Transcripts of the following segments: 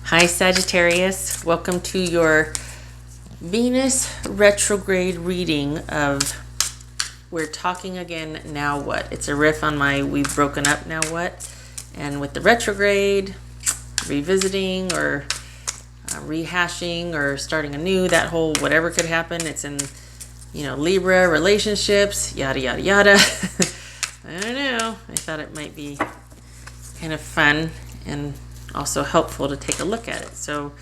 Hi Sagittarius, welcome to your Venus retrograde reading of We're Talking Again, Now What? It's a riff on my We've Broken Up, Now What? And with the retrograde, revisiting or rehashing or starting anew, that whole whatever could happen. It's in, Libra, relationships, yada, yada, yada. I don't know. I thought it might be kind of fun and also helpful to take a look at it. So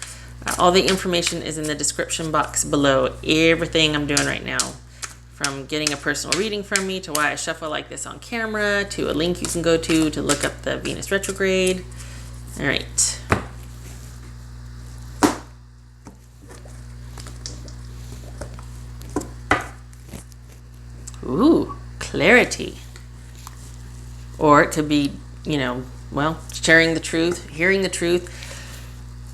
all the information is in the description box below. Everything I'm doing right now, from getting a personal reading from me to why I shuffle like this on camera, to a link you can go to look up the Venus retrograde. All right. Ooh, clarity. Or it could be, sharing the truth, hearing the truth,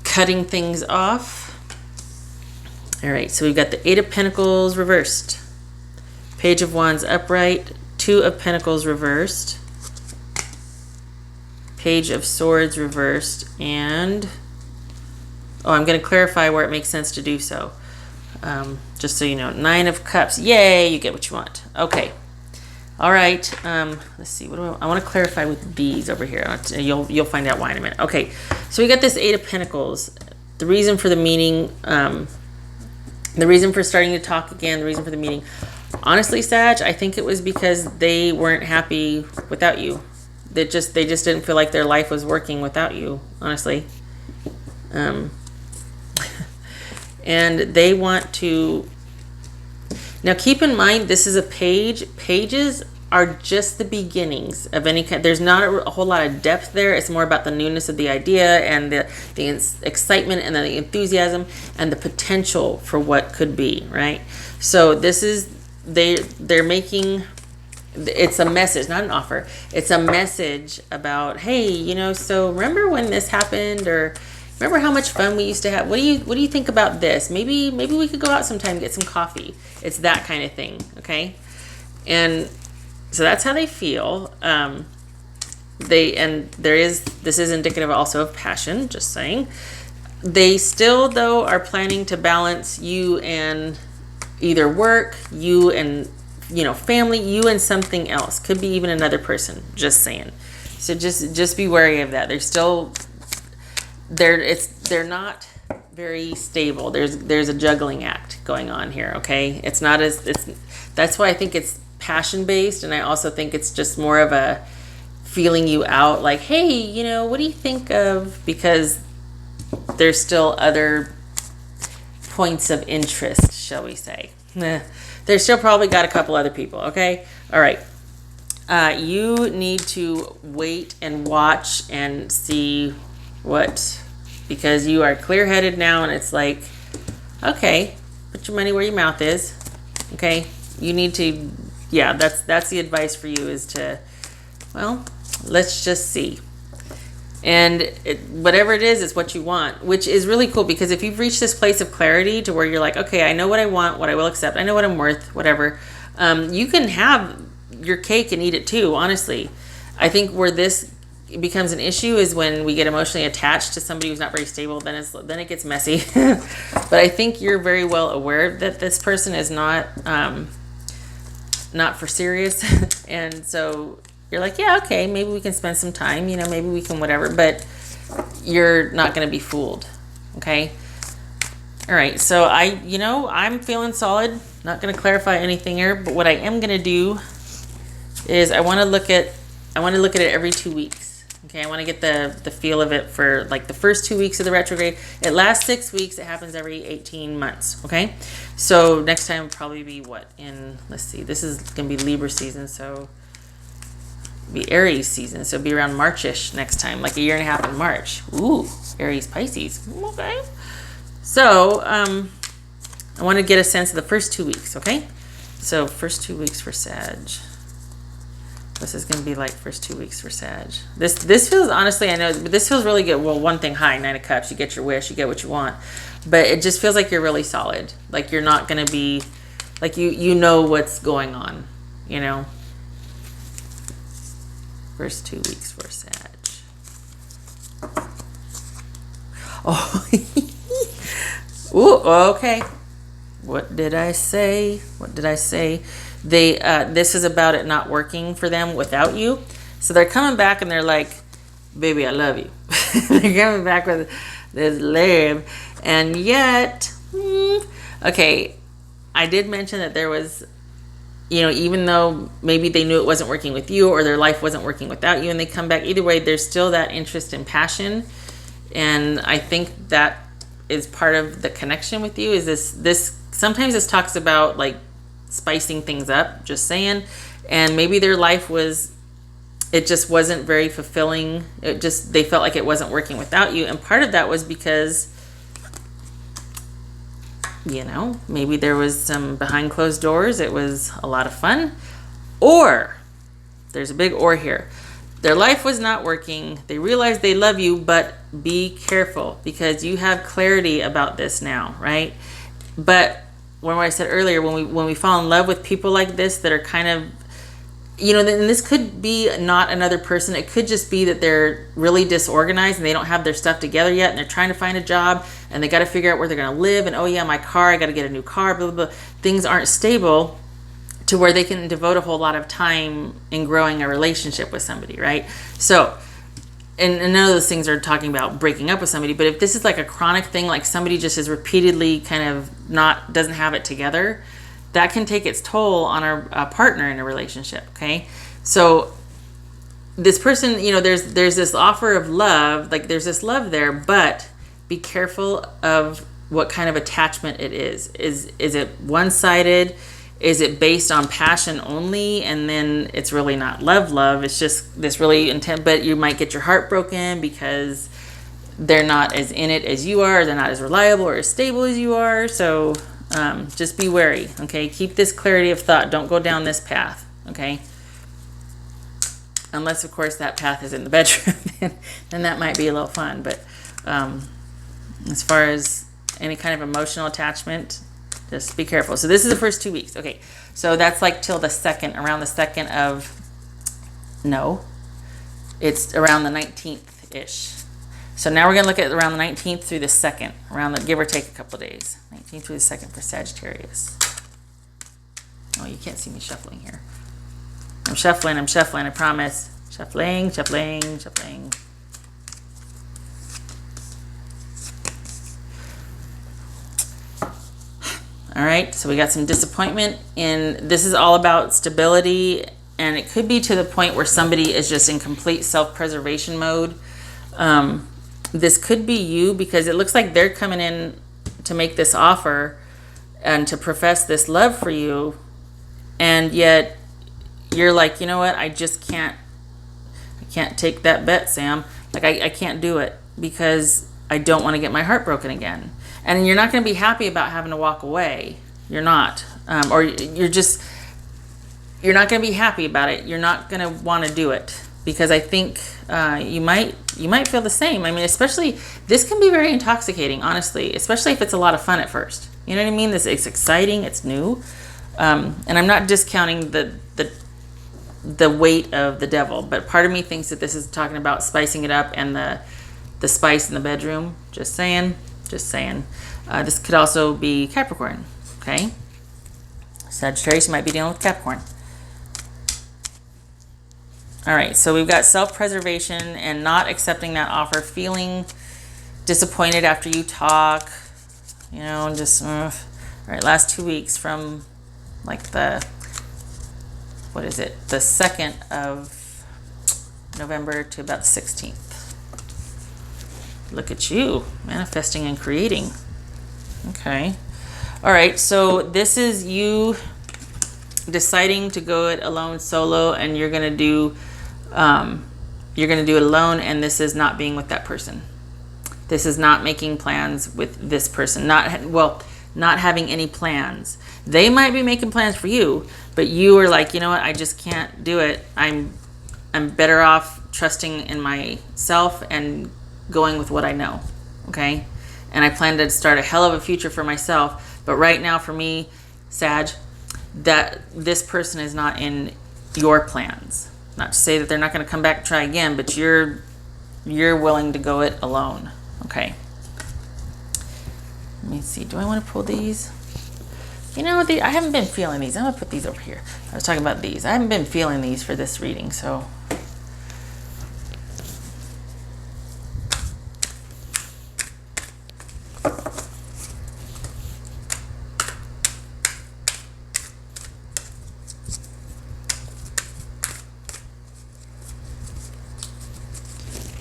cutting things off. All right, so we've got the Eight of Pentacles reversed, Page of Wands upright, Two of Pentacles reversed, Page of Swords reversed, and I'm going to clarify where it makes sense to do so. Just so you know, Nine of Cups. Yay, you get what you want. Okay. All right, let's see. What do I want to clarify with these over here. You'll find out why in a minute. Okay, so we got this Eight of Pentacles. The reason for the meeting, the reason for starting to talk again, the reason for the meeting. Honestly, Sag, I think it was because they weren't happy without you. They just didn't feel like their life was working without you, honestly. And they want to... Now, keep in mind, this is a page. Pages are just the beginnings of any kind. There's not a whole lot of depth there. It's more about the newness of the idea and the excitement and the enthusiasm and the potential for what could be, right? So this is, they're making, it's a message, not an offer. It's a message about, hey, so remember when this happened, or remember how much fun we used to have? What do you think about this? Maybe we could go out sometime and get some coffee. It's that kind of thing, okay? And so that's how they feel. This is indicative also of passion, just saying. They still, though, are planning to balance you and either work, you and, family, you and something else. Could be even another person, just saying. So just be wary of that. They're not very stable. There's a juggling act going on here, okay? That's why I think it's passion based, and I also think it's just more of a feeling you out, like, hey, what do you think of, because there's still other points of interest, shall we say. There's still probably got a couple other people, okay? All right. You need to wait and watch and see because you are clear-headed now, and it's like, okay, put your money where your mouth is, okay? You need to, that's the advice for you, is to, let's just see. And whatever it is, it's what you want, which is really cool, because if you've reached this place of clarity to where you're like, okay, I know what I want, what I will accept, I know what I'm worth, whatever, you can have your cake and eat it too, honestly. I think where this becomes an issue is when we get emotionally attached to somebody who's not very stable. Then it gets messy. But I think you're very well aware that this person is not for serious. And so you're like, yeah, okay, maybe we can spend some time, maybe we can whatever, but you're not going to be fooled. Okay. All right. So I'm feeling solid. Not going to clarify anything here, but what I am going to do is I want to look at it every 2 weeks. Okay, I want to get the feel of it for like the first 2 weeks of the retrograde. It lasts 6 weeks. It happens every 18 months. Okay, so next time will probably be let's see, this is going to be Libra season, so be Aries season. So it'll be around March-ish next time, like a year and a half in March. Ooh, Aries, Pisces. Okay, so I want to get a sense of the first 2 weeks. Okay, so first 2 weeks for Sag. This is going to be like first 2 weeks for Sag. This feels, honestly, I know, but this feels really good. Well, one thing, Nine of Cups, you get your wish, you get what you want. But it just feels like you're really solid. Like you're not going to be, like you know what's going on, First 2 weeks for Sag. Oh, ooh, okay. What did I say? What did I say? They this is about it not working for them without you. So they're coming back and they're like, baby, I love you. They're coming back with this love. And yet, okay, I did mention that there was, you know, even though maybe they knew it wasn't working with you or their life wasn't working without you and they come back, either way, there's still that interest and passion. And I think that is part of the connection with you. Is this sometimes this talks about like spicing things up, just saying. And maybe their life was, it just wasn't very fulfilling. It just, they felt like it wasn't working without you. And part of that was because, you know, maybe there was some behind closed doors. It was a lot of fun. Or, there's a big or here. Their life was not working. They realized they love you, but be careful because you have clarity about this now, right? But when I said earlier, when we fall in love with people like this that are kind of, you know, and this could be not another person. It could just be that they're really disorganized and they don't have their stuff together yet and they're trying to find a job and they got to figure out where they're going to live and, oh yeah, my car, I got to get a new car, blah, blah, blah. Things aren't stable to where they can devote a whole lot of time in growing a relationship with somebody, right? So, and none of those things are talking about breaking up with somebody, but if this is like a chronic thing, like somebody just is repeatedly kind of doesn't have it together, that can take its toll on a partner in a relationship, okay? So this person, you know, there's this offer of love, like there's this love there, but be careful of what kind of attachment it is. Is it one-sided? Is it based on passion only? And then it's really not love. It's just this really intense, but you might get your heart broken because they're not as in it as you are. They're not as reliable or as stable as you are. So just be wary, okay? Keep this clarity of thought. Don't go down this path, okay? Unless, of course, that path is in the bedroom. Then that might be a little fun. But as far as any kind of emotional attachment, just be careful. So this is the first 2 weeks. Okay, so that's like till the 2nd, around the 2nd of, no, it's around the 19th-ish. So now we're going to look at around the 19th through the 2nd, around the, give or take a couple of days. 19th through the 2nd for Sagittarius. Oh, you can't see me shuffling here. I'm shuffling, I promise. Shuffling. All right, so we got some disappointment, and this is all about stability, and it could be to the point where somebody is just in complete self-preservation mode. This could be you because it looks like they're coming in to make this offer and to profess this love for you, and yet you're like, you know what, I can't take that bet, Sam. Like, I can't do it because I don't want to get my heart broken again. And you're not going to be happy about having to walk away. You're not. Or you're not going to be happy about it. You're not going to want to do it. Because I think you might feel the same. I mean, especially, this can be very intoxicating, honestly. Especially if it's a lot of fun at first. You know what I mean? It's exciting. It's new. And I'm not discounting the weight of the devil. But part of me thinks that this is talking about spicing it up and the spice in the bedroom. Just saying. This could also be Capricorn, okay? Sagittarius might be dealing with Capricorn. All right, so we've got self-preservation and not accepting that offer, feeling disappointed after you talk, you know, and just, all right, last 2 weeks from like the 2nd of November to about the 16th. Look at you, manifesting and creating. Okay. All right, so this is you deciding to go it alone, solo, and you're gonna do it alone, and this is not being with that person. This is not making plans with this person. Not having any plans. They might be making plans for you, but you are like, you know what, I just can't do it. I'm better off trusting in myself and going with what I know, okay? And I plan to start a hell of a future for myself, but right now for me, Sag, that this person is not in your plans. Not to say that they're not going to come back and try again, but you're willing to go it alone, okay? me see. Do I want to pull these? You know, I haven't been feeling these. I'm going to put these over here. I was talking about these. I haven't been feeling these for this reading, so.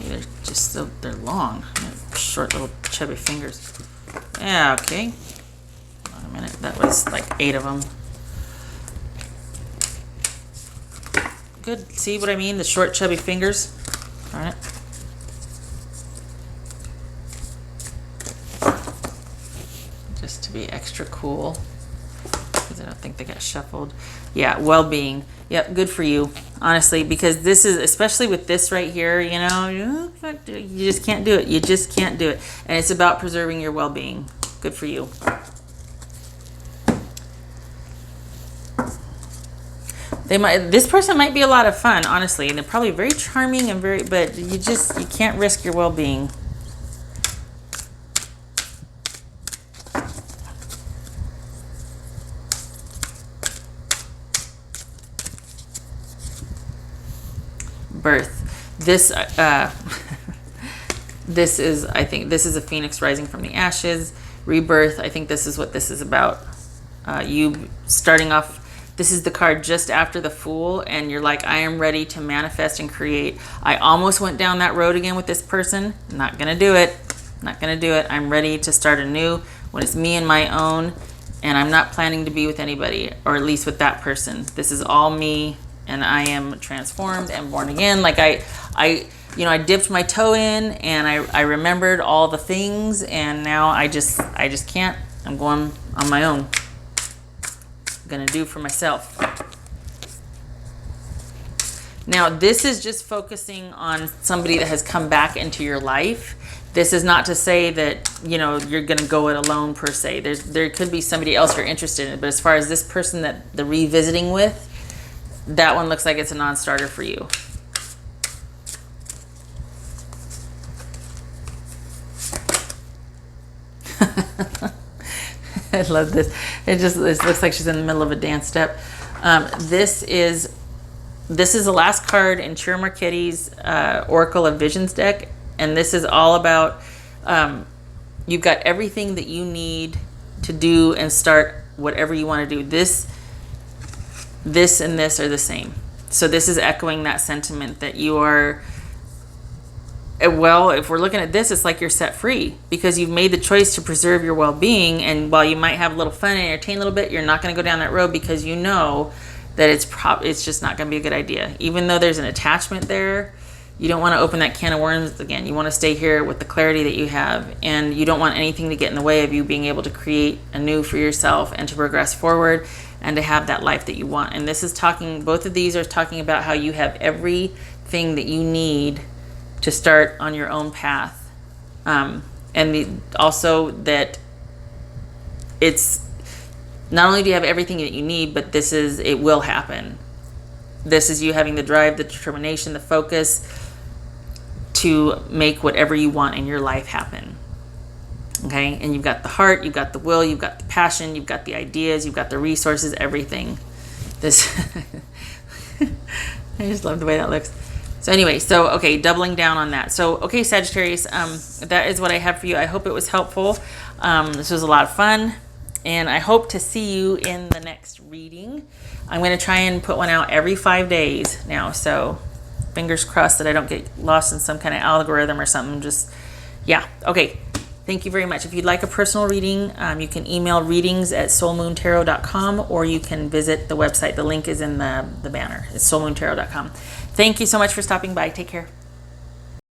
They're just so, they're long. Short little chubby fingers. Yeah, okay. Hold on a minute. That was like 8 of them. Good. See what I mean? The short chubby fingers. All right. Just to be extra cool. Because I don't think they got shuffled. Yeah, well-being. Yep, good for you. Honestly, because this is, especially with this right here, you know, you just can't do it. You just can't do it. And it's about preserving your well-being. Good for you. This person might be a lot of fun, honestly, and they're probably very charming and but you can't risk your well-being. Birth. This this is, I think this is a phoenix rising from the ashes. Rebirth. I think this is what this is about. You starting off, this is the card just after the Fool, and you're like, I am ready to manifest and create. I almost went down that road again with this person. Not gonna do it. Not gonna do it. I'm ready to start anew when it's me and my own, and I'm not planning to be with anybody, or at least with that person. This is all me, and I am transformed and born again. Like you know, I dipped my toe in, and I remembered all the things, and now I just can't. I'm going on my own. I'm gonna do for myself. Now, this is just focusing on somebody that has come back into your life. This is not to say that, you know, you're gonna go it alone per se. There could be somebody else you're interested in, but as far as this person that the revisiting with, that one looks like it's a non-starter for you. I love this. It looks like she's in the middle of a dance step. This is the last card in Chira Marchetti's Oracle of Visions deck, and this is all about you've got everything that you need to do and start whatever you want to do. This and this are the same. So this is echoing that sentiment that you are, well, if we're looking at this, it's like you're set free because you've made the choice to preserve your well-being. And while you might have a little fun and entertain a little bit, you're not going to go down that road because you know that it's just not going to be a good idea. Even though there's an attachment there, you don't want to open that can of worms again. You want to stay here with the clarity that you have, and you don't want anything to get in the way of you being able to create anew for yourself and to progress forward and to have that life that you want. And this is talking, both of these are talking about how you have everything that you need to start on your own path. Also that it's not only do you have everything that you need, but it will happen. This is you having the drive, the determination, the focus to make whatever you want in your life happen. Okay? And you've got the heart, you've got the will, you've got the passion, you've got the ideas, you've got the resources, everything. I just love the way that looks. So anyway, okay, doubling down on that. So, okay, Sagittarius, that is what I have for you. I hope it was helpful. This was a lot of fun, and I hope to see you in the next reading. I'm going to try and put one out every 5 days now, so fingers crossed that I don't get lost in some kind of algorithm or something. Yeah, okay. Thank you very much. If you'd like a personal reading, you can email readings@soulmoontarot.com, or you can visit the website. The link is in the banner. It's soulmoontarot.com. Thank you so much for stopping by. Take care.